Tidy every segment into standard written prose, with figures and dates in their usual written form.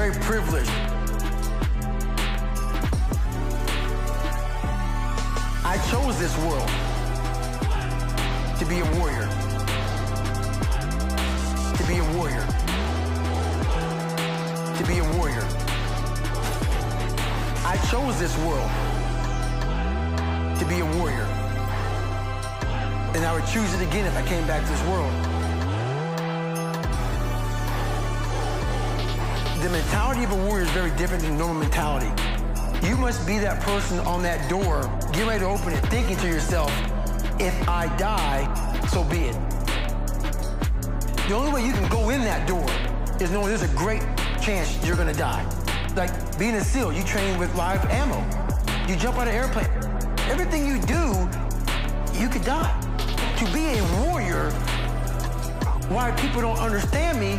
very privileged. I chose this world to be a warrior. To be a warrior. To be a warrior. I chose this world to be a warrior. And I would choose it again if I came back to this world. The mentality of a warrior is very different than normal mentality. You must be that person on that door, get ready to open it, thinking to yourself, if I die, so be it. The only way you can go in that door is knowing there's a great chance you're gonna die. Like being a SEAL, you train with live ammo. You jump out of an airplane. Everything you do, you could die. To be a warrior, why people don't understand me,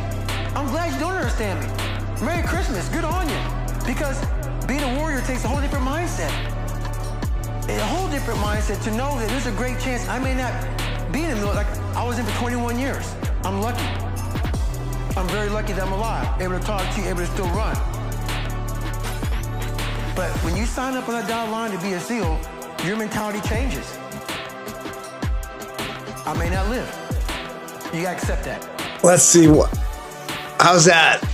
I'm glad you don't understand me. Merry Christmas, good on you. Because being a warrior takes a whole different mindset. A whole different mindset to know that there's a great chance I may not be in the military. Like I was in for 21 years. I'm lucky. I'm very lucky that I'm alive, able to talk to you, able to still run. But when you sign up on that dotted line to be a SEAL, your mentality changes. I may not live. You gotta accept that. Let's see what. How's that?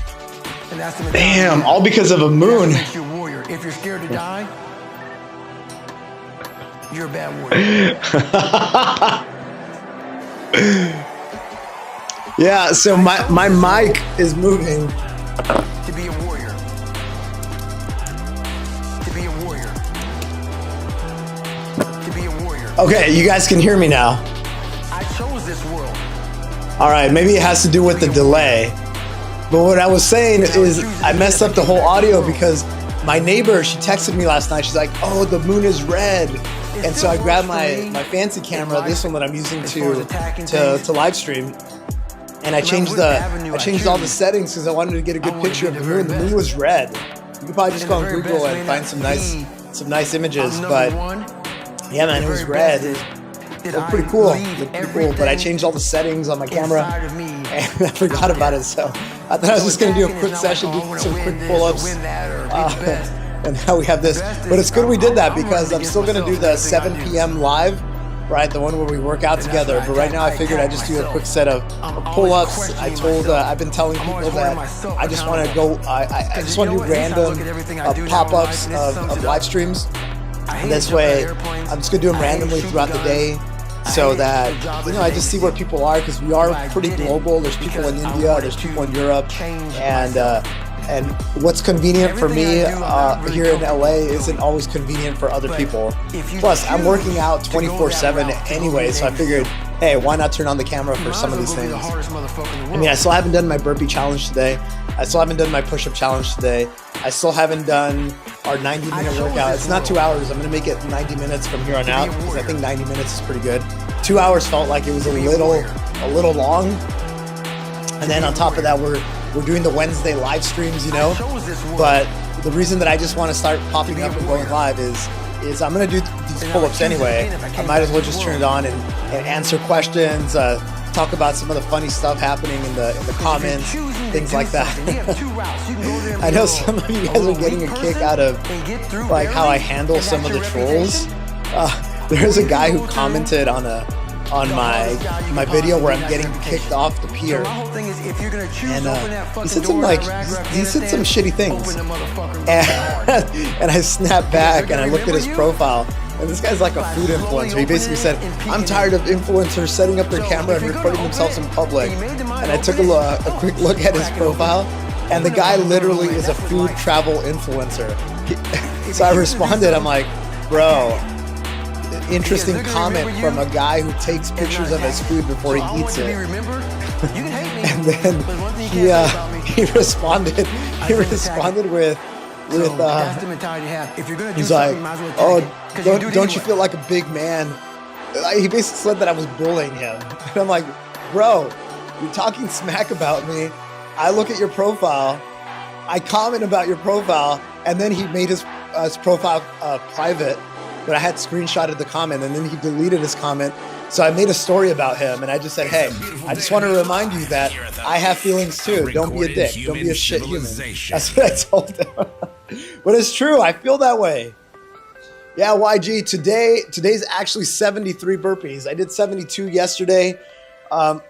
And that's the damn, all because of a moon. That's what makes you a warrior. If you're scared to die, you're a bad warrior. Yeah, so my mic is moving. To be a warrior. To be a warrior. To be a warrior. Okay, you guys can hear me now. I chose this world. All right, maybe it has to do with the delay. But what I was saying is I messed up the whole audio because my neighbor, she texted me last night. She's like, oh, the moon is red. And so I grabbed my fancy camera, this one that I'm using to live stream. And I changed all the settings because I wanted to get a good picture of the moon. The moon was red. You could probably just go on Google and find some nice images. But yeah, man, it was red. It looked pretty cool. But I changed all the settings on my camera and I forgot about it. So I thought I was just going to do a quick session, do some quick pull-ups. And now we have this. But it's good we did that because I'm still going to do the 7 p.m. live, right? The one where we work out together. But right now I figured I'd just do a quick set of pull-ups. I've been telling people that I just want to go, I just want to do random pop-ups of live streams. And this way, I'm just going to do them randomly throughout the day so that, I just see where people are because we are pretty global. There's people in India, there's people in Europe, and what's convenient for me here in LA isn't always convenient for other people. Plus, I'm working out 24/7 anyway, so I figured, hey, why not turn on the camera for some of these things? I mean, I still haven't done my burpee challenge today. I still haven't done my push-up challenge today. I still haven't done our 90-minute workout. It's not 2 hours. I'm going to make it 90 minutes from here on out because I think 90 minutes is pretty good. 2 hours felt like it was a little long. And then on top of that, we're doing the Wednesday live streams, but the reason that I just want to start popping up and going live is I'm going to do these pull-ups anyway. I might as well just turn it on and answer questions, talk about some of the funny stuff happening in the comments, things like that. I know some of you guys are getting a kick out of like how I handle some of the trolls. There's a guy who commented on my video where I'm getting kicked off the pier, and he said some shitty things, and I snapped back and I looked at his profile, and this guy's like a food influencer. He basically said, I'm tired of influencers setting up their camera and recording themselves in public. And I took a quick look at his profile, and the guy literally is a food travel influencer. So I responded, I'm like, bro, interesting comment from a guy who takes pictures of his food before he eats it. And then he responded with he's like, oh, don't you feel like a big man? He basically said that I was bullying him. And I'm like, bro, you're talking smack about me. I look at your profile, I comment about your profile, and then he made his profile private. But I had screenshotted the comment, and then he deleted his comment. So I made a story about him, and I just said, hey, I just want to remind you that I have feelings too. Don't be a dick. Don't be a shit human. That's what I told him. But it's true. I feel that way. Yeah, YG, today's actually 73 burpees. I did 72 yesterday. My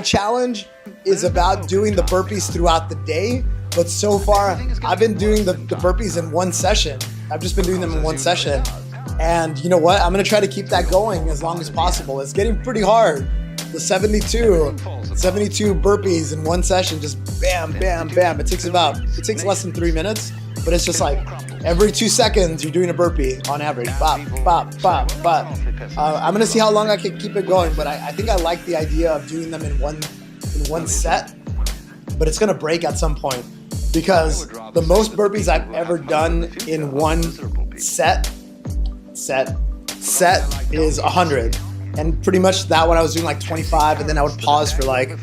challenge is about doing the burpees throughout the day. But so far, I've been doing the burpees in one session. I've just been doing them in one session. And you know what? I'm going to try to keep that going as long as possible. It's getting pretty hard. The 72 burpees in one session, just bam, bam, bam. It takes less than 3 minutes, but it's just like every 2 seconds you're doing a burpee on average. Bop, bop, bop, bop. I'm going to see how long I can keep it going, but I think I like the idea of doing them in one set, but it's going to break at some point because the most burpees I've ever done in one set is 100, and pretty much that one I was doing like 25, and then I would pause for like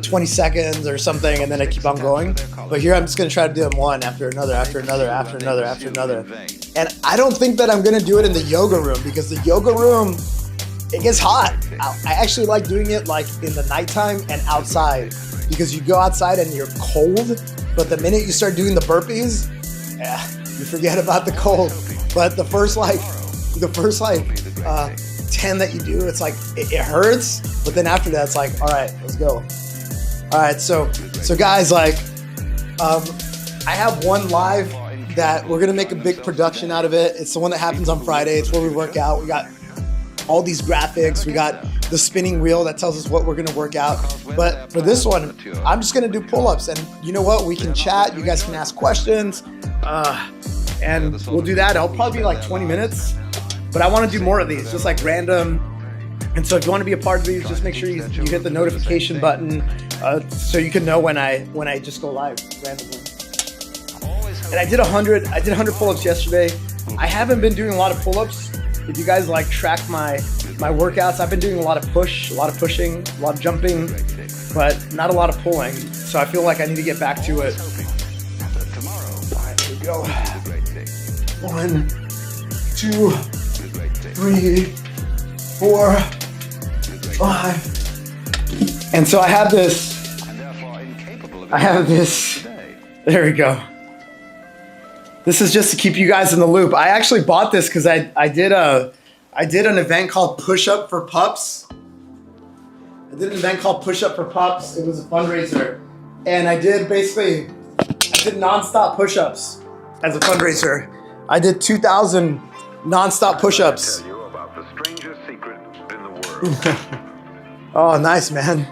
20 seconds or something, and then I keep on going. But here I'm just gonna try to do them one after another, after another, after another, after another. And I don't think that I'm gonna do it in the yoga room because the yoga room, it gets hot. I actually like doing it like in the nighttime and outside because you go outside and you're cold, but the minute you start doing the burpees, you forget about the cold. But the first 10 that you do, it's like it hurts, but then after that it's like, all right, let's go. All right, so guys, like I have one live that we're gonna make a big production out of it. It's the one that happens on Friday. It's where we work out. We got all these graphics. We got the spinning wheel that tells us what we're gonna work out. But for this one, I'm just gonna do pull-ups, and you know what? We can chat. You guys can ask questions, and we'll do that. It'll probably be like 20 minutes, but I want to do more of these, just like random. And so if you want to be a part of these, just make sure you hit the notification button so you can know when I just go live randomly. And I did 100 pull-ups yesterday. I haven't been doing a lot of pull-ups. If you guys like track my workouts, I've been doing a lot of pushing, a lot of jumping, but not a lot of pulling. So I feel like I need to get back to it. All right, here we go. 1, 2, 3, 4, 5. And so I have this. There we go. This is just to keep you guys in the loop. I actually bought this because I did an event called Push Up for Pups. It was a fundraiser. And I did nonstop push-ups as a fundraiser. I did 2,000 nonstop push-ups. Oh, nice, man.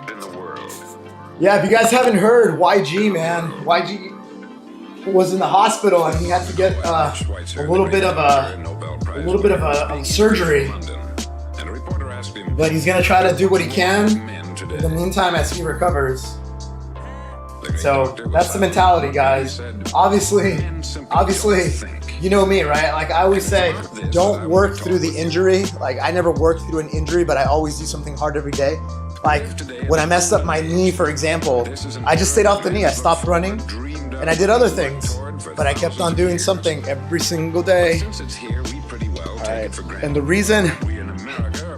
Yeah, if you guys haven't heard, YG was in the hospital and he had to get a little bit of a surgery. But he's gonna try to do what he can in the meantime as he recovers. So that's the mentality, guys. Obviously, you know me, right? Like I always say, don't work through the injury. Like I never worked through an injury, but I always do something hard every day. Like when I messed up my knee, for example, I just stayed off the knee. I stopped running and I did other things, but I kept on doing something every single day. All right. And the reason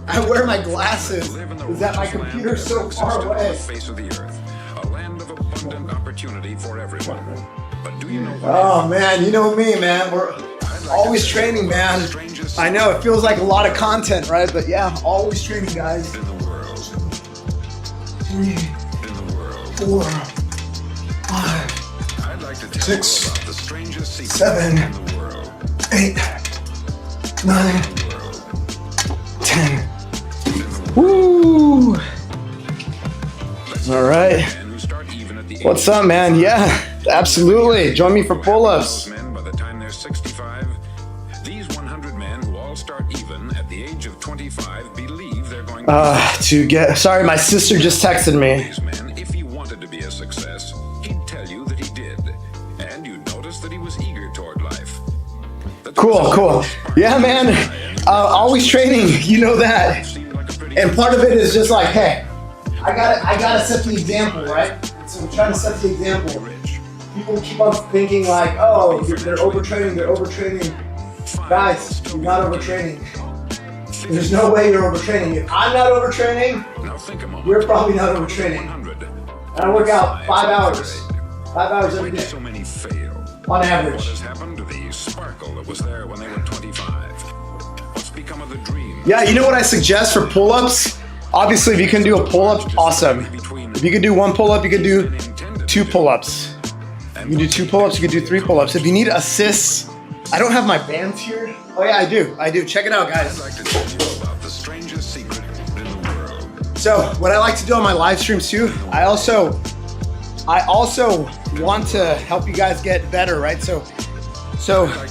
I wear my glasses is that my computer's so far away. Oh man, you know me, man. We're always training, man. I know it feels like a lot of content, right? But yeah, always training, guys. 3, 4, 5, 6, 7, 8, 9, 10. Woo! All right. What's up, man? Yeah, absolutely. Join me for pull-ups. By the time they're 65, these 100 men who all start even at the age of 25 believe they're going Sorry, my sister just texted me. These men, if he wanted to be a success, he'd tell you that he did, and you'd notice that he was eager toward life. Cool. Yeah, man. Always training, you know that. And part of it is just like, hey, I gotta set the example, right? So I'm trying to set the example. People keep on thinking like, oh, they're overtraining. Guys, you're not overtraining. There's no way you're overtraining. If I'm not overtraining, Now think a moment. you're probably not overtraining. 100. And I work out 5 hours. 5 hours every Why do day, so many fail? on What average. has happened to the sparkle that was there when they were 25? What's become of the dream? Yeah, you know what I suggest for pull-ups? Obviously, if you can do a pull-up, awesome. If you can do 1 pull-up, you can do 2 pull-ups. You can do 2 pull-ups, you can do 3 pull-ups. If you need assists, I don't have my bands here. Oh yeah, I do. Check it out, I'd guys. like to tell you about the strangest secret in the world. So what I like to do on my live streams too, I also want to help you guys get better, right? So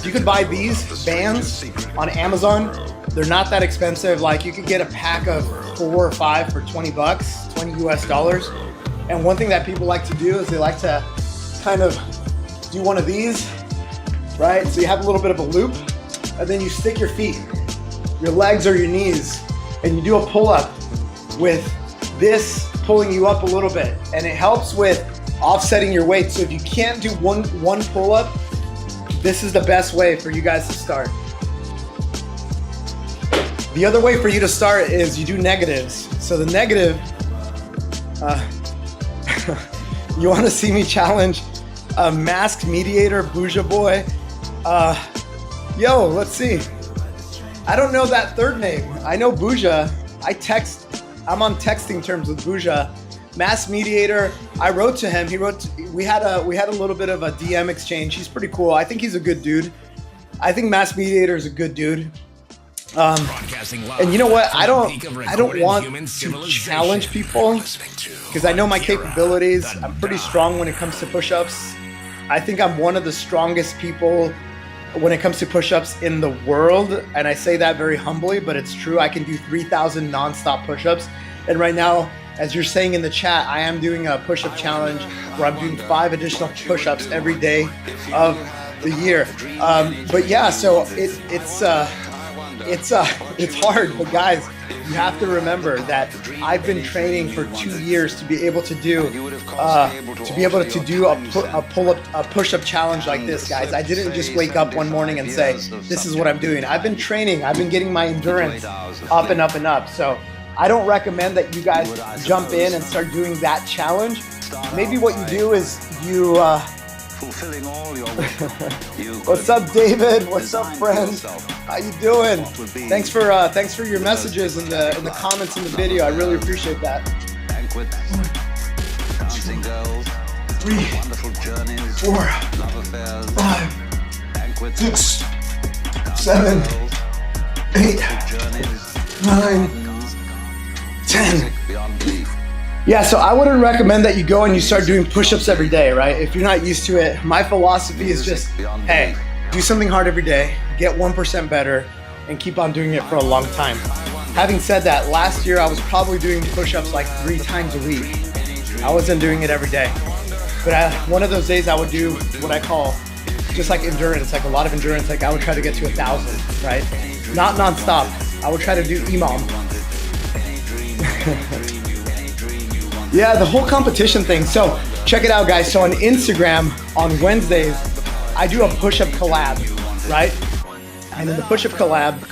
you could buy these bands on Amazon. They're not that expensive. Like you could get a pack of 4 or 5 for $20, $20 US. And one thing that people like to do is they like to kind of do one of these, right? So you have a little bit of a loop, and then you stick your feet, your legs or your knees, and you do a pull-up with this pulling you up a little bit. And it helps with offsetting your weight. So if you can't do one pull-up, this is the best way for you guys to start. The other way for you to start is you do negatives. So the negative, you want to see me challenge a masked mediator, Bouja Boy? Yo, let's see. I don't know that third name. I know Bouja. I'm on texting terms with Bouja. Masked mediator. I wrote to him. We had a little bit of a DM exchange. He's pretty cool. I think he's a good dude. I think masked mediator is a good dude. And you know what? I don't want to challenge people because I know my capabilities. I'm pretty strong when it comes to push-ups. I think I'm one of the strongest people when it comes to push-ups in the world. And I say that very humbly, but it's true. I can do 3,000 nonstop push-ups. And right now, as you're saying in the chat, I am doing a push-up challenge where I'm doing 5 additional push-ups every day of the year. But yeah, so it's hard, but guys, you have to remember that I've been training for 2 years to be able to do a push-up challenge like this, guys. I didn't just wake up one morning and say, this is what I'm doing. I've been training. I've been getting my endurance up and up and up. So I don't recommend that you guys jump in and start doing that challenge. Maybe what you do is you fulfilling all your What's up, David? What's up, friends? How you doing? Thanks for your messages in the comments in the video. I really appreciate that. banquets, dancing girls, 3, wonderful journeys, 4, love affairs, 5, banquets, 6, 7, 8, journeys, 9, 10. beyond belief. Yeah, so I wouldn't recommend that you go and you start doing push-ups every day, right? If you're not used to it, my philosophy is just, hey, do something hard every day, get 1% better, and keep on doing it for a long time. Having said that, last year I was probably doing push-ups like 3 times a week. I wasn't doing it every day. But one of those days I would do what I call just like endurance, like a lot of endurance. Like I would try to get to 1,000, right? Not nonstop. I would try to do EMOM. Yeah, the whole competition thing. So check it out, guys. So on Instagram, on Wednesdays, I do a push-up collab, right? And in the push-up collab,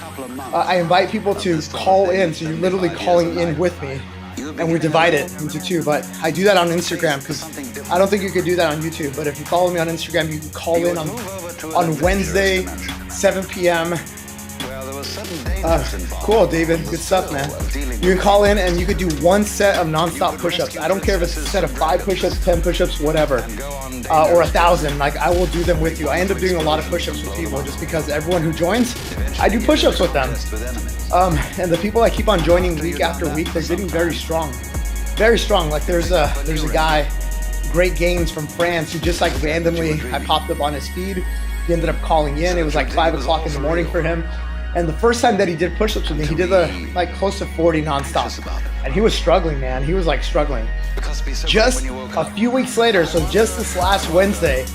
I invite people to call in. So you're literally calling in with me, and we divide it into 2. But I do that on Instagram because I don't think you could do that on YouTube. But if you follow me on Instagram, you can call in on Wednesday, 7 p.m. Cool, David. Good stuff, man. You can call in and you could do 1 set of non-stop push-ups. I don't care if it's a set of 5 push-ups, 10 push-ups, whatever, or 1,000. Like I will do them with you. I end up doing a lot of push-ups with people just because everyone who joins, I do push-ups with them. And the people that keep on joining week after week, they're getting very strong, very strong. Like there's a guy, Great Gains from France, who just like randomly, I popped up on his feed. He ended up calling in. It was like 5 o'clock in the morning for him. And the first time that he did push-ups with me, he did like close to 40 nonstop. And he was struggling, man. He was like struggling. Just a few weeks later, so just this last Wednesday,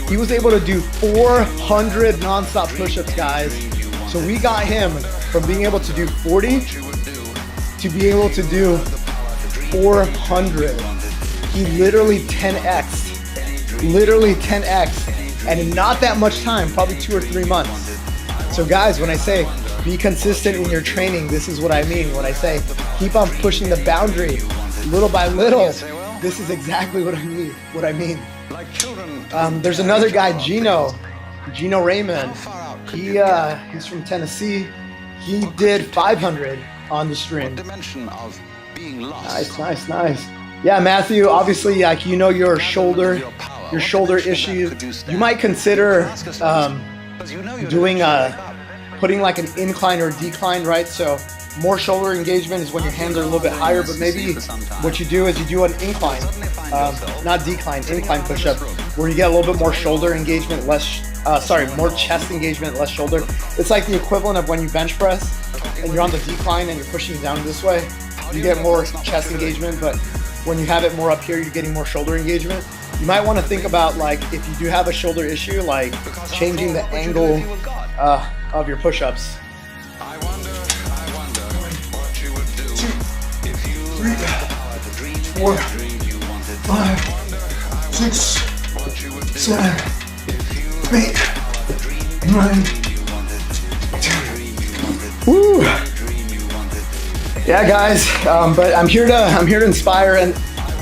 he was able to do 400 nonstop push-ups, guys. So we got him from being able to do 40 to be able to do 400. He literally 10x. Literally 10x. And in not that much time, probably 2 or 3 months. So guys, when I say Be consistent in your training. This is what I mean when I say keep on pushing the boundary little by little. This is exactly what I mean. There's another guy, Gino Raymond. He's from Tennessee. He did 500 on the stream. Nice. Yeah, Matthew, obviously, like, you know, your shoulder issues. You might consider putting like an incline or decline, right? So more shoulder engagement is when your hands are a little bit higher, but maybe what you do is you do an incline, not decline, incline push-up, where you get a little bit more shoulder engagement, more chest engagement, less shoulder. It's like the equivalent of when you bench press and you're on the decline and you're pushing down this way. You get more chest engagement, but when you have it more up here, you're getting more shoulder engagement. You might want to think about, like, if you do have a shoulder issue, like changing the angle of your push-ups. 2, 3, 4, 5, 6, 7, 8, 9, 10. Woo! Yeah, guys, but I'm here to inspire, and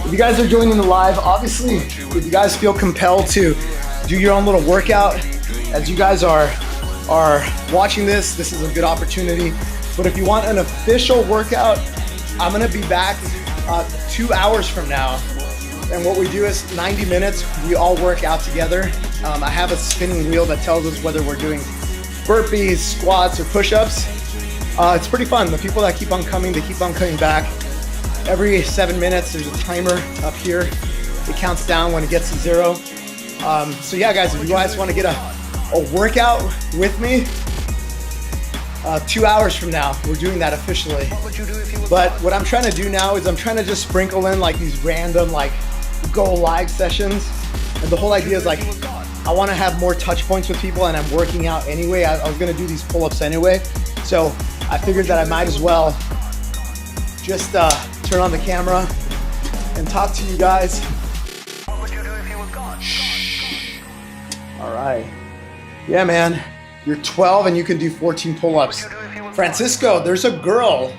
if you guys are joining the live, obviously, if you guys feel compelled to do your own little workout, as you guys are watching this is a good opportunity. But if you want an official workout, I'm gonna be back 2 hours from now, and what we do is 90 minutes. We all work out together. I have a spinning wheel that tells us whether we're doing burpees, squats, or push-ups. It's pretty fun. The people that keep on coming, they keep on coming back. Every 7 minutes, there's a timer up here. It counts down when it gets to 0. So yeah, guys, if you guys want to get a workout with me, 2 hours from now, we're doing that officially. But what I'm trying to do now is I'm trying to just sprinkle in like these random like go live sessions. And the whole idea is like, I want to have more touch points with people, and I'm working out anyway. I was going to do these pull-ups anyway. So I figured that I might as well just turn on the camera and talk to you guys. All right. Yeah, man. You're 12 and you can do 14 pull-ups. Francisco, there's a girl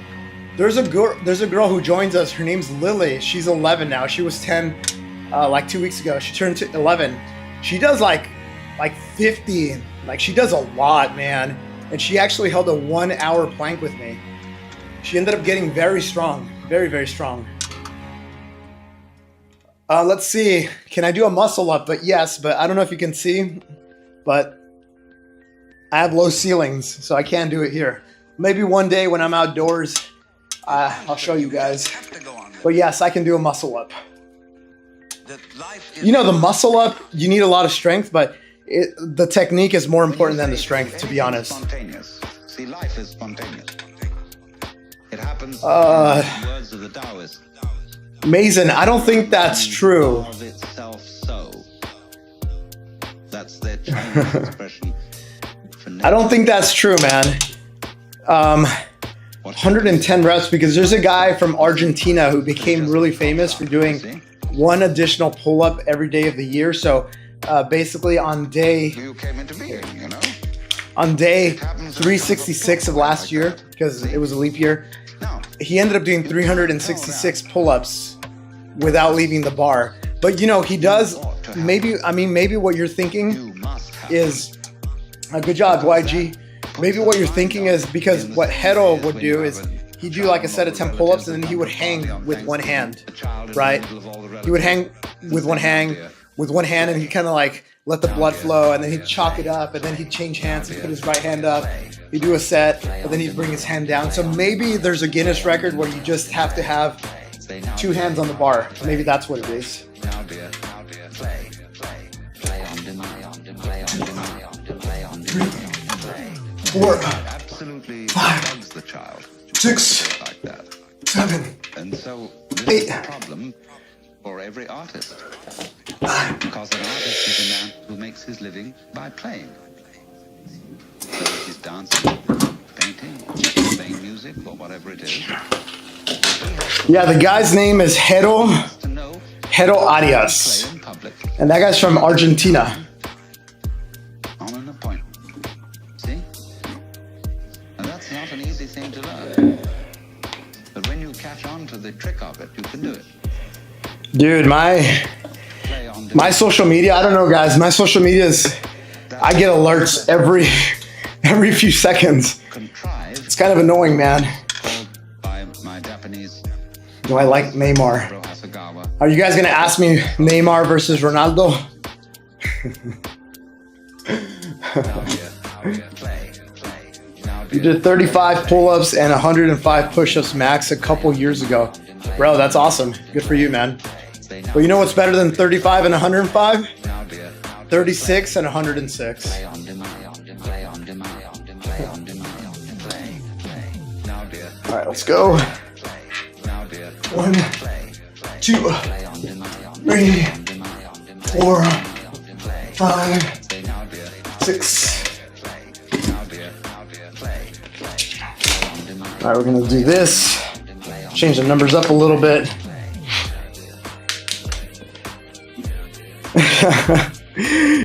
who joins us. Her name's Lily. She's 11 now. She was 10 like 2 weeks ago. She turned to 11. She does like 50. Like, she does a lot, man. And she actually held a 1 hour plank with me. She ended up getting very strong, very, very strong. Let's see. Can I do a muscle up? But yes, but I don't know if you can see, but I have low ceilings, so I can't do it here. Maybe one day when I'm outdoors, I'll show you guys. But yes, I can do a muscle up. You know, the muscle up, you need a lot of strength, but the technique is more important than the strength, to be honest. See, life is spontaneous. It happens in the words of the Taoist. Mason, I don't think that's true. Of itself so. That's their Chinese expression. I don't think that's true, man. 110 reps, because there's a guy from Argentina who became really famous for doing one additional pull-up every day of the year. So basically on day 366 of last year, because it was a leap year, he ended up doing 366 pull-ups without leaving the bar. But you know, he does, maybe what you're thinking is, good job, YG. Maybe what you're thinking is, because what Hero would do is he'd do like a set of 10 pull-ups and then he would hang with one hand, right? He would hang with one hand and he'd kind of like let the blood flow, and then he'd chalk it up, and then he'd change hands and put his right hand up. He'd do a set, and then he'd bring his hand down. So maybe there's a Guinness record where you just have to have 2 hands on the bar. Maybe that's what it is. 4, Absolutely 5, the child 6, like that. 7, And so this 8. is a problem for every artist. Because an artist is a man who makes his living by playing. So if he's dancing, painting, playing music, or whatever it is. Yeah, the guy's name is Hero To know Arias. play in public And that guy's from Argentina. on an appointment. See? And that's Dude, my social media, I don't know, guys. My social media is, I get alerts every few seconds. It's kind of annoying, man. Do I like Neymar? Are you guys gonna ask me Neymar versus Ronaldo? You did 35 pull-ups and 105 push-ups max a couple years ago. Bro, that's awesome. Good for you, man. But you know what's better than 35 and 105? 36 and 106. All right, let's go. 1, 2, 3, 4, 5, 6. All right, we're gonna do this. Change the numbers up a little bit.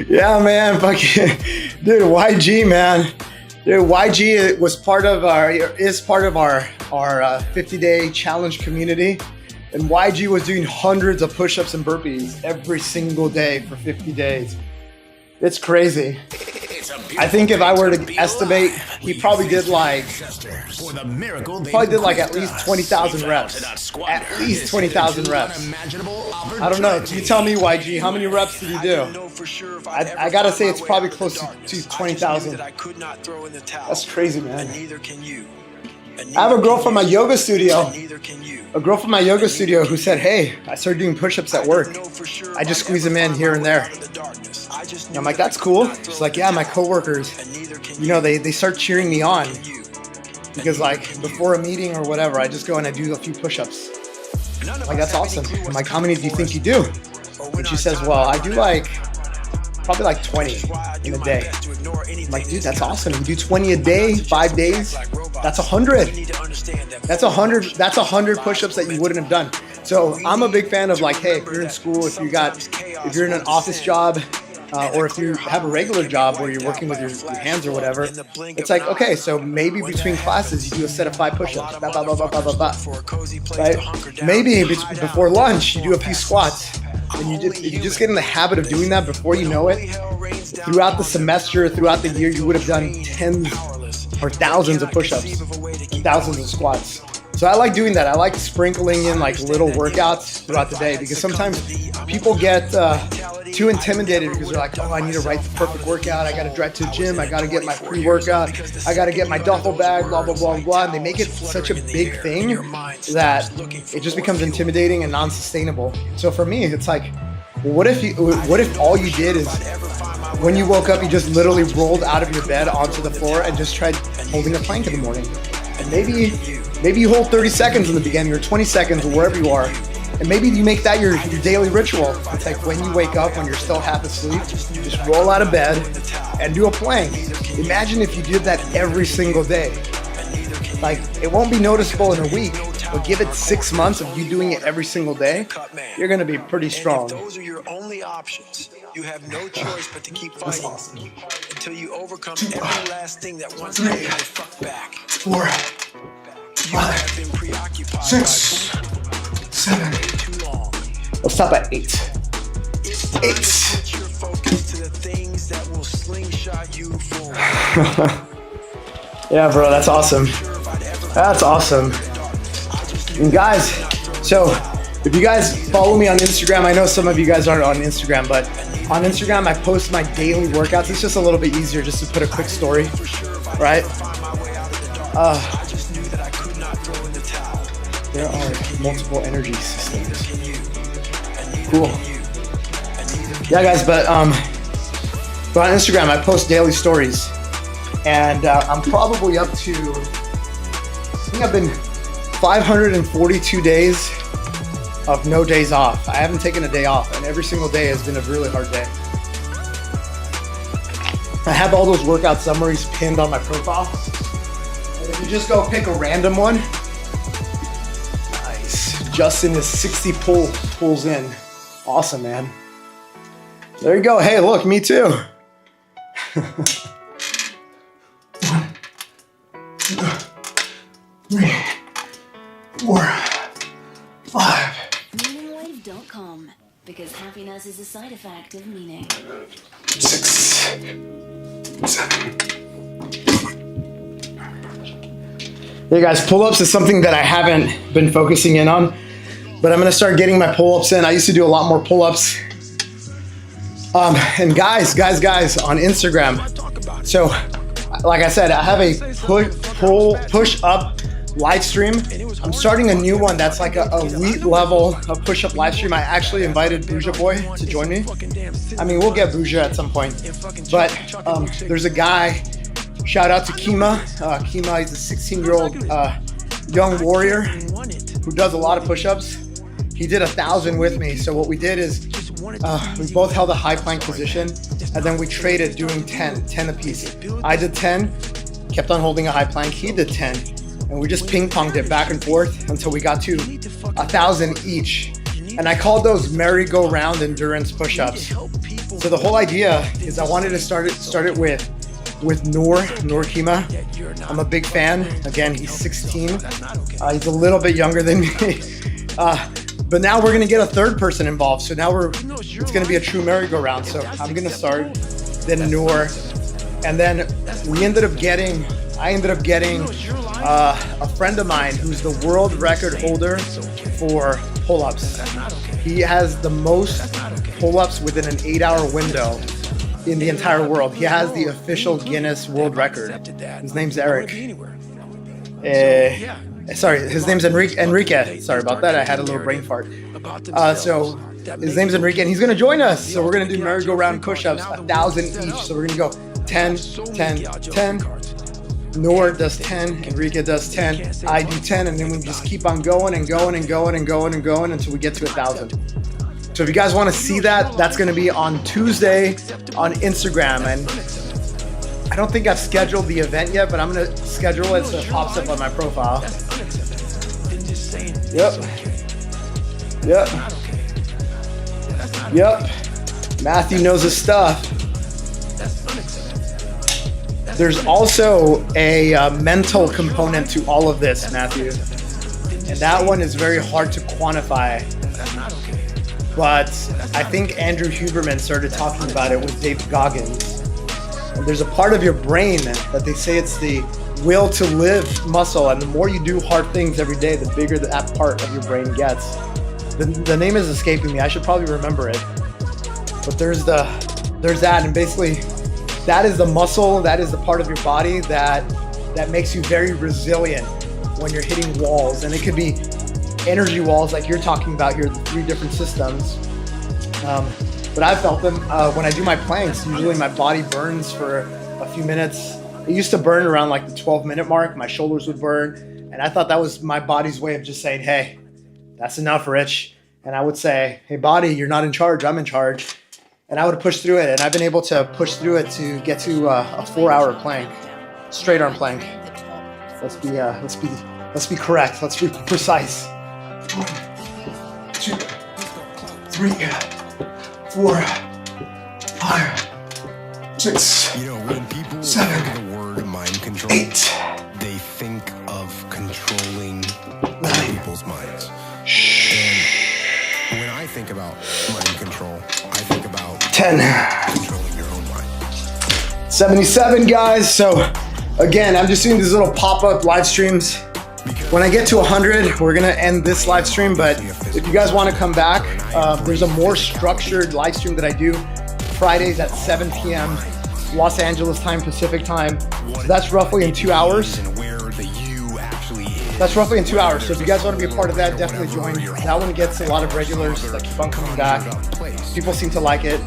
Yeah, man, fucking, dude, YG, man. Dude, YG was is part of our 50-day challenge community. And YG was doing hundreds of push-ups and burpees every single day for 50 days. It's crazy. I think if I were to estimate, he probably did like at least 20,000 reps. At least 20,000 reps. I don't know. You tell me, YG, how many reps did he do? I gotta say it's probably close to 20,000. That's crazy, man. I have a girl from my yoga studio. Who said, hey, I started doing push-ups at work. I just squeeze them in here and there. And I'm like, that's cool. She's like, yeah, my coworkers, you know, they start cheering me on. Because like before a meeting or whatever, I just go and I do a few push-ups. I'm like, that's awesome. I'm like, how many do you think you do? And she says, well, I do probably like 20 in a day. I'm like, dude, that's awesome. You do 20 a day, 5 days. That's 100. That's 100 push-ups that you wouldn't have done. So I'm a big fan of like, hey, if you're in school, if you're in an office job, or if you have a regular job where you're working with your hands or whatever, it's like, okay, so maybe between classes you do a set of 5 push-ups, blah, blah, blah, blah, blah, blah, blah, right? Maybe before lunch you do a few squats. And you just get in the habit of doing that before you know it. Throughout the semester, throughout the year, you would have done tens or thousands of push-ups and thousands of squats. So I like doing that. I like sprinkling in like little workouts throughout the day, because sometimes people get too intimidated because they're like, oh, I need to write the perfect workout. I got to drive to the gym. I got to get my pre-workout. I got to get my duffel bag, blah, blah, blah, blah. And they make it such a big thing that it just becomes intimidating and non-sustainable. So for me, it's like, what if all you did is when you woke up, you just literally rolled out of your bed onto the floor and just tried holding a plank in the morning. And maybe you hold 30 seconds in the beginning or 20 seconds or wherever you are. And maybe you make that your daily ritual. It's like when you wake up, when you're still half asleep, just roll out of bed and do a plank. Imagine if you did that every single day. Like, it won't be noticeable in a week, but give it 6 months of you doing it every single day, you're going to be pretty strong. Those are your only options. You have no choice but to keep fighting until you overcome every last thing that wants to hold you fuck back. 4, 5, 6, 7. Let's stop at 8. 8. Put your focus to the things that will slingshot you forward. Yeah, bro, that's awesome. That's awesome. And guys, so if you guys follow me on Instagram, I know some of you guys aren't on Instagram, but on Instagram I post my daily workouts. It's just a little bit easier just to put a quick story, right? There are multiple energy systems. Cool. Yeah, guys, but on Instagram I post daily stories. And I'm probably up to, I think I've been 542 days of no days off. I haven't taken a day off, and every single day has been a really hard day. I have all those workout summaries pinned on my profile. And if you just go pick a random one, nice. Justin is 60 pulls in. Awesome, man. There you go. Hey, look, me too. 1, 2, 3, 4, 5. happiness is a side effect of meaning. 6, 7. Hey guys, pull-ups is something that I haven't been focusing in on, but I'm gonna start getting my pull-ups in. I used to do a lot more pull-ups. And guys on Instagram. So, like I said, I have a push-up live stream. I'm starting a new one that's like a elite level of push-up live stream. I actually invited Bouja Boy to join me. I mean, we'll get Bouja at some point, but there's a guy. Shout out to Kima. Kima is a 16-year-old young warrior who does a lot of push-ups. He did 1,000 with me. So what we did is we both held a high plank position, and then we traded doing 10 apiece. I did 10, kept on holding a high plank. He did 10, and we just ping-ponged it back and forth until we got to 1,000 each. And I called those merry-go-round endurance push-ups. So the whole idea is I wanted to start it with Noor Kima. I'm a big fan. Again, he's 16. He's a little bit younger than me. But now we're gonna get a third person involved. So now it's gonna be a true merry-go-round. So I'm gonna start, then Noor, and then I ended up getting a friend of mine who's the world record holder for pull-ups. He has the most pull-ups within an 8-hour window in the entire world. He has the official Guinness World Record. His name's Eric. Sorry, his name's Enrique. Sorry about that. I had a little brain fart. So his name's Enrique, and he's gonna join us. So we're gonna do merry-go-round push-ups, 1,000 each. So we're gonna go 10, 10, 10. Noor does 10, Enrique does 10, I do 10, and then we just keep on going and going and going and going and going until we get to 1,000. So if you guys want to see that, that's going to be on Tuesday on Instagram. And I don't think I've scheduled the event yet, but I'm going to schedule it so it pops up on my profile. Yep. Matthew knows his stuff. There's also a mental component to all of this, Matthew. And that one is very hard to quantify. But I think Andrew Huberman started talking about it with Dave Goggins. And there's a part of your brain that they say it's the will to live muscle. And the more you do hard things every day, the bigger that part of your brain gets. The name is escaping me. I should probably remember it. But there's that, and basically that is the muscle, that is the part of your body that makes you very resilient when you're hitting walls. And it could be energy walls like you're talking about here, the 3 different systems. But I've felt them when I do my planks. Usually my body burns for a few minutes. It used to burn around like the 12-minute mark. My shoulders would burn. And I thought that was my body's way of just saying, hey, that's enough, Rich. And I would say, hey, body, you're not in charge, I'm in charge. And I would push through it. And I've been able to push through it to get to a 4-hour plank, straight arm plank. Let's be correct. Let's be precise. 1, 2, 3, 4, 5, 6, You know, when people 7, think of the word mind control, 8, they think of controlling 9, people's minds. And when I think about mind control, I think about 10, controlling your own mind. 77, guys. So again, I'm just doing these little pop-up live streams. When I get to 100, we're gonna end this live stream, but if you guys wanna come back, there's a more structured live stream that I do Fridays at 7 p.m. Los Angeles time, Pacific time. So that's roughly in 2 hours. That's roughly in 2 hours. So if you guys wanna be a part of that, definitely join. That one gets a lot of regulars that keep on coming back. People seem to like it.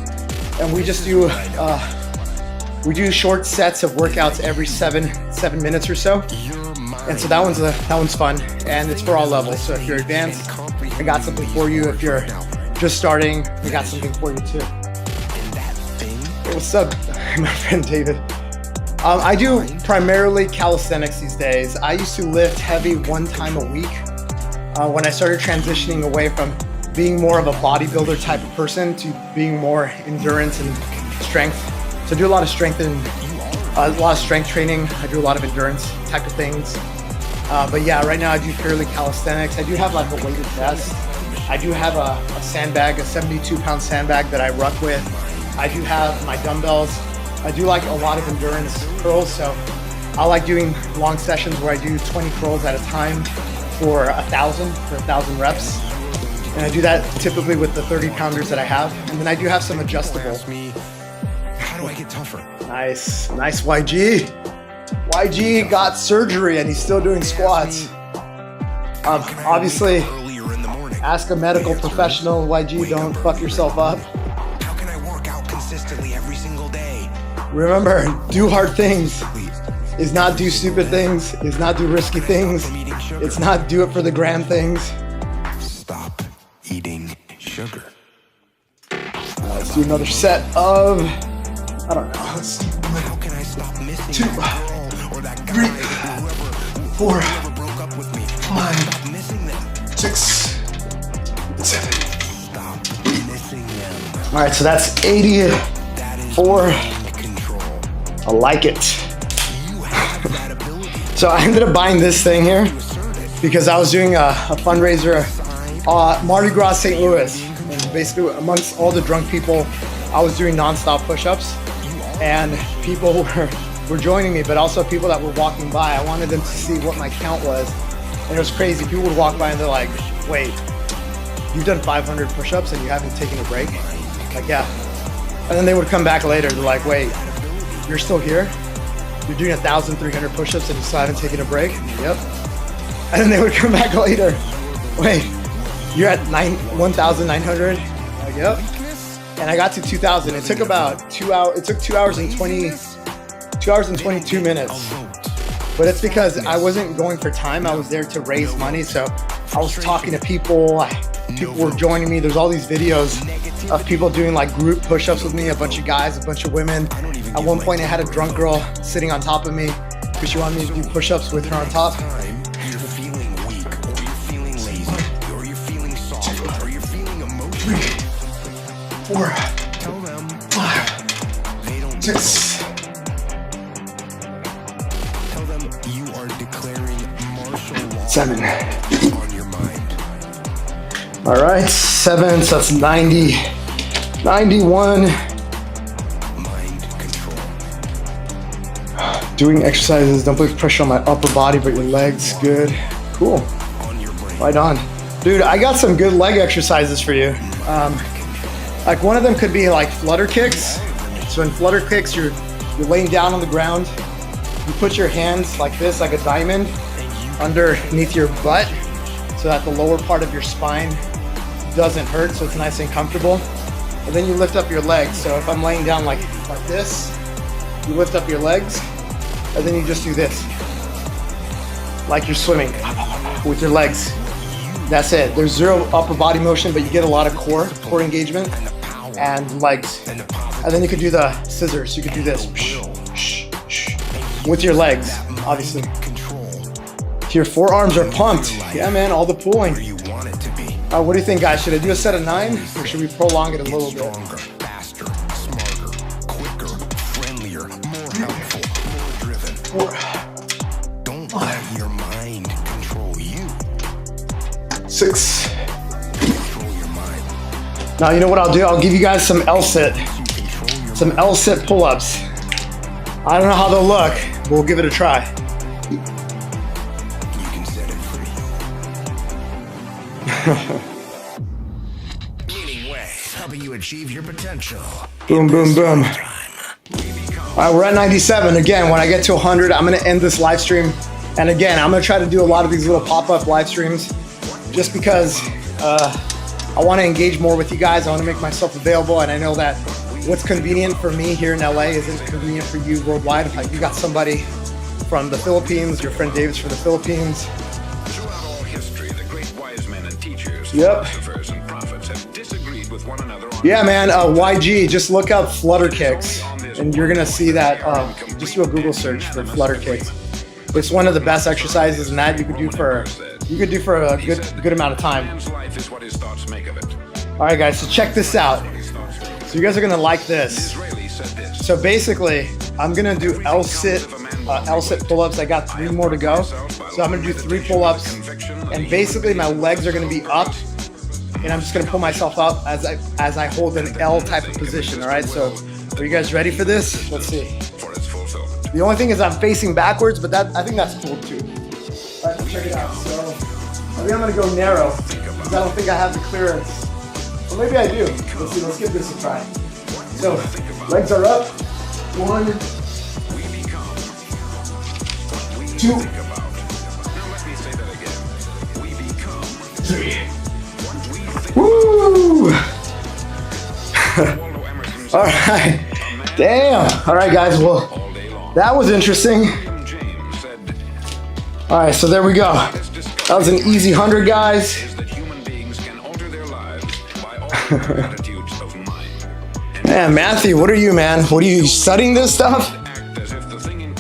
And we just do, we do short sets of workouts every 7 minutes or so. And so that one's fun, and it's for all levels. So if you're advanced, I got something for you. If you're just starting, we got something for you too. Hey, what's up, my friend David? I do primarily calisthenics these days. I used to lift heavy 1 time a week when I started transitioning away from being more of a bodybuilder type of person to being more endurance and strength. So I do a lot of strength training. I do a lot of endurance type of things. But yeah, right now I do purely calisthenics. I do have like a weighted vest I do have a sandbag, a 72-pound sandbag that I ruck with. I do have my dumbbells. I do like a lot of endurance curls, so I like doing long sessions where I do 20 curls at a time for 1,000 reps. And I do that typically with the 30-pounders that I have. And then I do have some adjustable. How do I get tougher? Nice YG. YG got surgery and he's still doing squats. Obviously, Earlier in the morning. ask a medical professional, YG, don't fuck yourself up. How can I work out consistently every single day? Remember, do hard things. Is not do stupid things. Is not do risky things. It's not do it for the gram things. Stop eating sugar. Let's do another set of, I don't know. Let's see. How can I stop missing 2, that girl or that guy 3, whoever 4, broke up with me? 5, Stop missing them. 6, 7. Stop missing them. All right, so that's 84. Mind control. I like it. You have that ability. So I ended up buying this thing here because I was doing a fundraiser, Mardi Gras St. Louis. And basically amongst all the drunk people, I was doing nonstop push-ups and people were joining me, but also people that were walking by. I wanted them to see what my count was. And it was crazy. People would walk by and they're like, wait, you've done 500 push-ups and you haven't taken a break? Like, yeah. And then they would come back later. They're like, wait, you're still here? You're doing 1,300 push-ups and you still haven't taken a break? Yep. And then they would come back later. Wait, you're at 1,900? Like, yep. And I got to 2,000. It took about 2 hours. It took 2 hours and 22 minutes. But it's because I wasn't going for time. I was there to raise money. So I was talking to people. People were joining me. There's all these videos of people doing like group push-ups with me, a bunch of guys, a bunch of women. At one point I had a drunk girl sitting on top of me because she wanted me to do push-ups with her on top. You're feeling weak, or you're feeling lazy, or you're feeling soft, or you're feeling emotional. 4, Tell them 5, they don't 6. Tell them you are declaring martial law 7. on your mind. All right, 7, so that's 90, 91. Mind control. Doing exercises, don't put pressure on my upper body, but your legs, good. Cool, On your brain. right on. Dude, I got some good leg exercises for you. Like one of them could be like flutter kicks. So in flutter kicks, you're laying down on the ground. You put your hands like this, like a diamond, underneath your butt so that the lower part of your spine doesn't hurt, so it's nice and comfortable. And then you lift up your legs. So if I'm laying down like this, you lift up your legs, and then you just do this. Like you're swimming with your legs. That's it. There's zero upper body motion, but you get a lot of core engagement and legs. And then you could do the scissors. You could do this with your legs, obviously. Your forearms are pumped. Yeah, man, all the pulling. Where you want it to be. What do you think, guys? Should I do a set of 9 or should we prolong it a little bit? Stronger, faster, smarter, quicker, friendlier, more helpful, more driven. 4, Don't let your mind control you. 6. Control your mind. Now, you know what I'll do? I'll give you guys some L-sit. You control your Some L-sit pull-ups. I don't know how they'll look, but we'll give it a try. You can set it free. Meaning way, helping you achieve your potential. Boom, boom, boom. All right, we're at 97. Again, when I get to 100, I'm gonna end this live stream. And again, I'm gonna try to do a lot of these little pop-up live streams just because I wanna engage more with you guys. I wanna make myself available, and I know that what's convenient for me here in LA isn't convenient for you worldwide. Like you got somebody from the Philippines, your friend David's from the Philippines. Throughout all history, the great wise men and teachers, Yep. philosophers, and prophets have disagreed with one another on Yeah, man, YG, just look up flutter kicks and you're gonna see that, just do a Google search for flutter kicks. It's one of the best exercises, and that you could do for a good amount of time. Man's life is what his thoughts make of it. All right, guys, so check this out. So you guys are gonna like this. Israeli said this. So basically, I'm gonna do L-sit pull-ups. I got 3 more to go. So I'm gonna do 3 pull-ups, and basically my legs are gonna be up, and I'm just gonna pull myself up as I hold an L type of position. All right, so are you guys ready for this? Let's see. For its fulfillment. The only thing is I'm facing backwards, but I think that's cool too. All right, check it out. So I think I'm gonna go narrow because I don't think I have the clearance. Or maybe I do. Let's see. Let's give this a try. So legs are up. 1, 2. Woo! All right. Damn. All right, guys. Well, that was interesting. All right, so there we go. That was an easy 100, guys. Man, Matthew, what are you, man? What are you studying this stuff?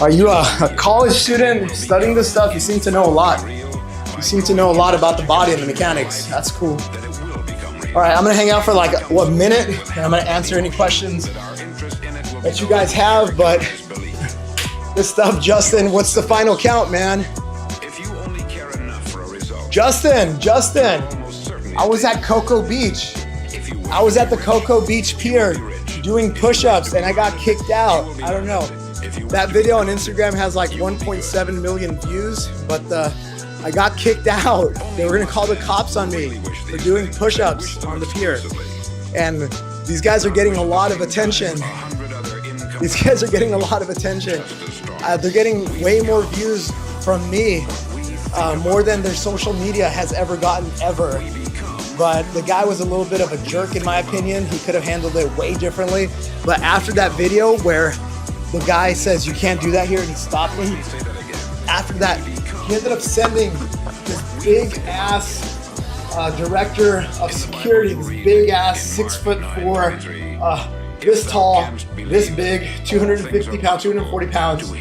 Are you a college student studying this stuff? You seem to know a lot. You seem to know a lot about the body and the mechanics. That's cool. All right, I'm gonna hang out for like, what, minute? And I'm gonna answer any questions that you guys have, but this stuff, Justin, what's the final count, man? Justin, I was at Cocoa Beach. I was at the Cocoa Beach pier doing push-ups and I got kicked out. I don't know. That video on Instagram has like 1.7 million views, but I got kicked out. They were gonna call the cops on me for doing push-ups on the pier. And these guys are getting a lot of attention. These guys are getting a lot of attention. They're getting way more views from me, more than their social media has ever gotten ever. But the guy was a little bit of a jerk in my opinion. He could have handled it way differently. But after that video where the guy says you can't do that here and he stopped me, after that, he ended up sending this big ass director of security, this big ass 6'4", this tall, this big, 250 pounds, 240 pounds.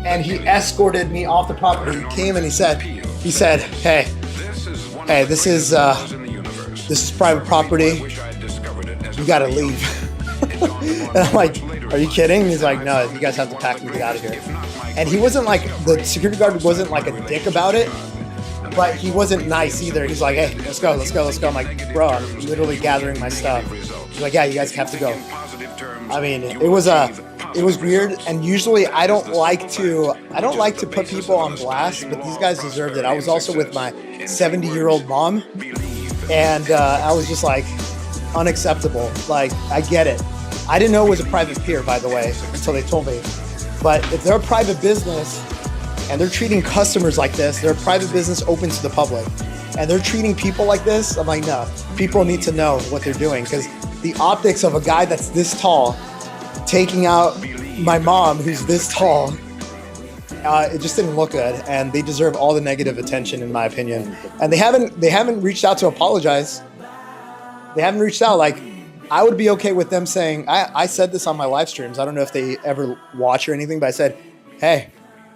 And he escorted me off the property. He came and he said, hey, this is private property. You gotta leave. And I'm like, are you kidding? And he's like, no, you guys have to pack and get out of here. And he wasn't like, the security guard wasn't like a dick about it, but he wasn't nice either. He's like, hey, let's go. I'm like, bro, I'm literally gathering my stuff. He's like, yeah, you guys have to go. I mean, it was weird, and usually I don't like to put people on blast, but these guys deserved it. I was also with my 70-year-old mom, and I was just like, unacceptable. Like, I get it. I didn't know it was a private pier, by the way, until they told me. But if they're a private business and they're treating customers like this, they're a private business open to the public, and they're treating people like this, I'm like, no, people need to know what they're doing, because the optics of a guy that's this tall taking out my mom who's this tall, it just didn't look good, and they deserve all the negative attention in my opinion. And they haven't reached out to apologize. They haven't reached out. Like, I would be okay with them saying, I said this on my live streams, I don't know if they ever watch or anything, but I said, hey,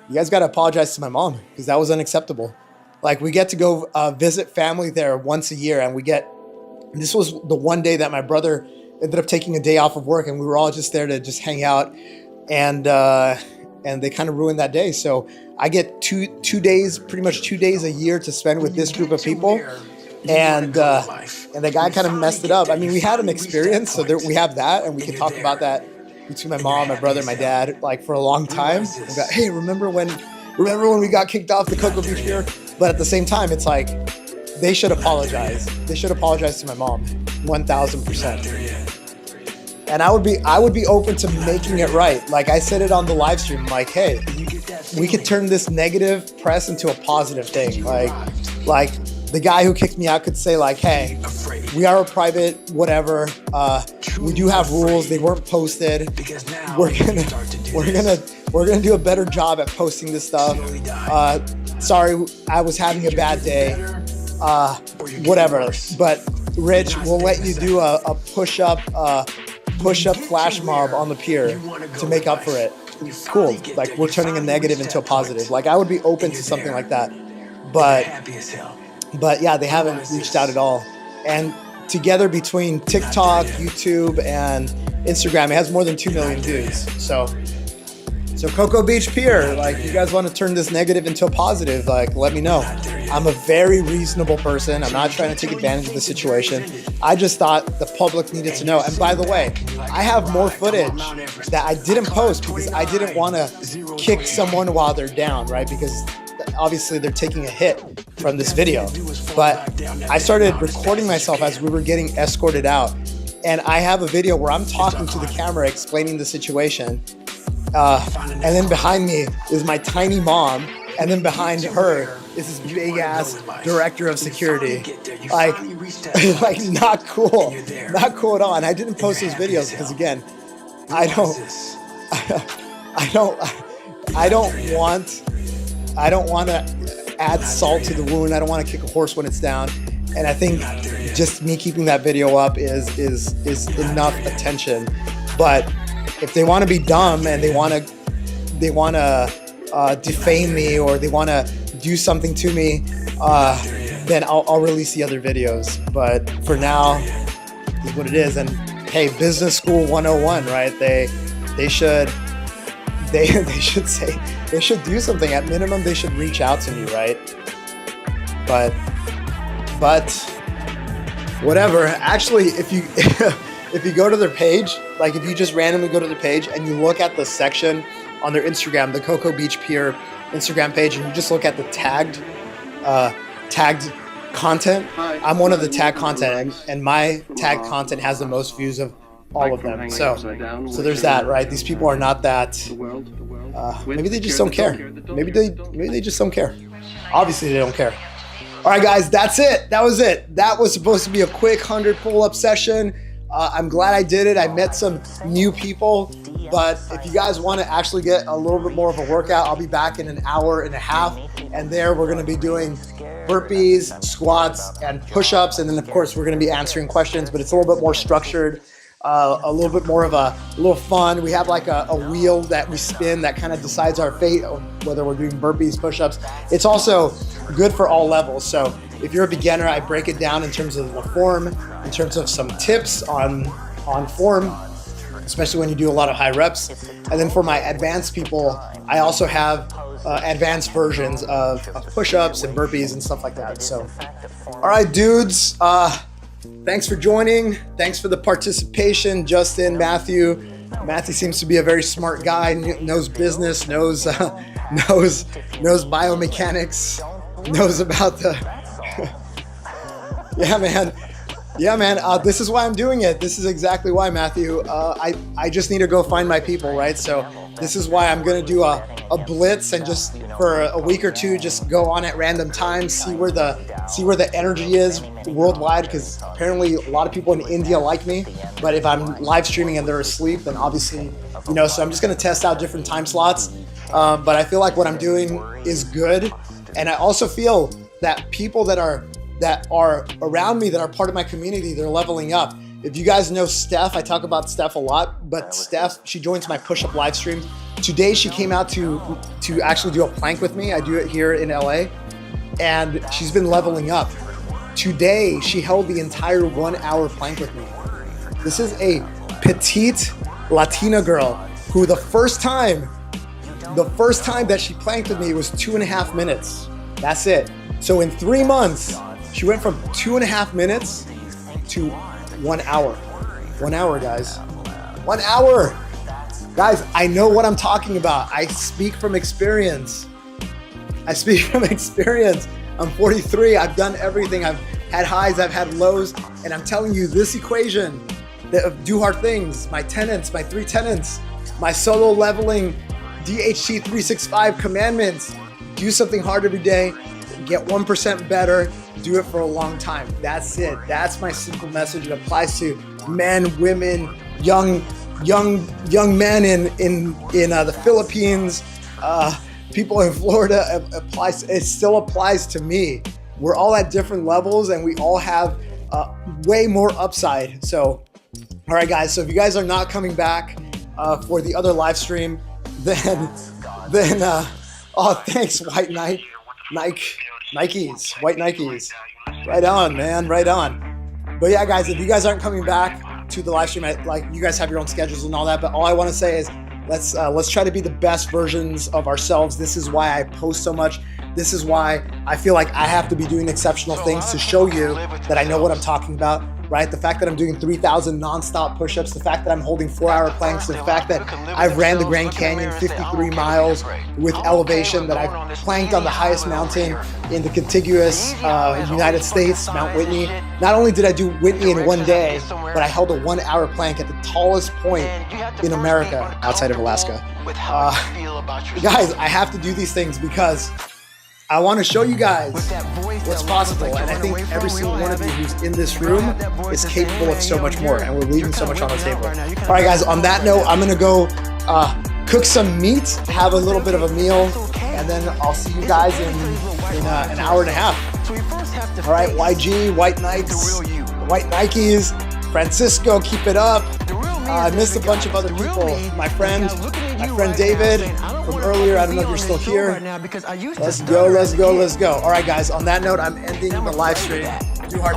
you guys got to apologize to my mom because that was unacceptable. Like, we get to go visit family there once a year, and this was the one day that my brother ended up taking a day off of work, and we were all just there to just hang out, and they kind of ruined that day. So I get two days, pretty much 2 days a year to spend with this group of people, and the guy kind of messed it up. I mean, we had an experience, so we have that, and we can talk about that between my mom, my brother, my dad, like for a long time. We got, hey, remember when we got kicked off the Cocoa Beach pier? But at the same time, it's like, they should apologize. They should apologize to my mom, 1,000%. And I would be open to making it right. Like I said it on the live stream, like, hey, we could turn this negative press into a positive thing. Like the guy who kicked me out could say like, hey, we are a private whatever. We do have rules. They weren't posted. We're gonna do a better job at posting this stuff. Sorry, I was having a bad day. Whatever. But Rich, we'll let you do a push-up flash mob on the pier to make up for it. Cool. Like, we're turning a negative into a positive. Like, I would be open to something like that. But yeah, they haven't reached out at all. And together between TikTok, YouTube, and Instagram, it has more than 2 million views. So So Cocoa Beach Pier, like, you guys want to turn this negative into a positive, like, let me know. I'm a very reasonable person. I'm not trying to take advantage of the situation. I just thought the public needed to know. And by the way, I have more footage that I didn't post because I didn't want to kick someone while they're down, right? Because obviously they're taking a hit from this video. But I started recording myself as we were getting escorted out. And I have a video where I'm talking to the camera explaining the situation. And then behind me is my tiny mom, and then behind her is this big ass director of security. Like not cool at all. And I didn't post those videos because, again, I don't want to add salt to the wound. I don't want to kick a horse when it's down. And I think just me keeping that video up is enough attention. But if they want to be dumb and they want to defame me, or they want to do something to me, then I'll release the other videos. But for now, is what it is. And hey, business school 101, right? They should do something. At minimum, they should reach out to me, right? But whatever. Actually, if you go to their page, like if you just randomly go to their page and you look at the section on their Instagram, the Cocoa Beach Pier Instagram page, and you just look at the tagged content, I'm one of the tagged content, and my tagged content has the most views of all of them. So there's that, right? These people are not that. Maybe they just don't care. Maybe they just don't care. Obviously, they don't care. All right, guys, that's it. That was it. That was supposed to be a quick 100 pull-up session. I'm glad I did it. I met some new people, but if you guys want to actually get a little bit more of a workout, I'll be back in an hour and a half, and there we're going to be doing burpees, squats, and push-ups, and then of course we're going to be answering questions, but it's a little bit more structured, a little bit more of a little fun. We have like a wheel that we spin that kind of decides our fate, whether we're doing burpees, push-ups. It's also good for all levels. So if you're a beginner, I break it down in terms of the form, in terms of some tips on form, especially when you do a lot of high reps. And then for my advanced people, I also have advanced versions of push-ups and burpees and stuff like that. So, all right, dudes, thanks for joining. Thanks for the participation, Justin, Matthew. Matthew seems to be a very smart guy, knows business, knows biomechanics, knows about the... Yeah, man. This is why I'm doing it. This is exactly why, Matthew. I just need to go find my people, right? So this is why I'm gonna do a blitz, and just for a week or two, just go on at random times, see where the energy is worldwide, because apparently a lot of people in India like me. But if I'm live streaming and they're asleep, then obviously, so I'm just gonna test out different time slots. But I feel like what I'm doing is good, and I also feel that people that are around me, that are part of my community, they're leveling up. If you guys know Steph, I talk about Steph a lot, but Steph, she joins my push-up live stream. Today, she came out to actually do a plank with me. I do it here in LA, and she's been leveling up. Today, she held the entire 1 hour plank with me. This is a petite Latina girl who the first time that she planked with me was 2.5 minutes. That's it. So in 3 months, she went from 2.5 minutes to 1 hour. 1 hour, guys. 1 hour. Guys, I know what I'm talking about. I speak from experience. I'm 43. I've done everything. I've had highs, I've had lows. And I'm telling you, this equation of do hard things, my 3 tenets, my solo leveling DHT 365 commandments, do something hard every day, get 1% better, do it for a long time. That's it. That's my simple message. It applies to men, women, young men in the Philippines, people in Florida. It still applies to me. We're all at different levels, and we all have way more upside. So, all right, guys. So if you guys are not coming back for the other live stream, then oh, thanks, White Knight. Nikes, white Nikes. Right on, man, right on. But yeah, guys, if you guys aren't coming back to the live stream, like, you guys have your own schedules and all that, but all I want to say is Let's try to be the best versions of ourselves. This is why I post so much. This is why I feel like I have to be doing exceptional things to show you that I know what I'm talking about, right? The fact that I'm doing 3,000 nonstop push-ups, the fact that I'm holding 4-hour planks, the fact that I've ran the Grand Canyon 53 miles with elevation, that I've planked on the highest mountain in the contiguous United States, Mount Whitney. Not only did I do Whitney in one day, but I held a 1-hour plank at the tallest point in America outside of Alaska. Guys, I have to do these things because I want to show you guys what's possible, and I think every single one of you who's in this room is capable of so much more, and we're leaving so much on the table. All right, guys, on that note, I'm going to go cook some meat, have a little bit of a meal, and then I'll see you guys in an hour and a half. All right, YG, White Nikes, Francisco, keep it up. I missed a bunch of other people. My friend David from earlier. I don't know if you're still here. Let's go. All right, guys. On that note, I'm ending the live stream.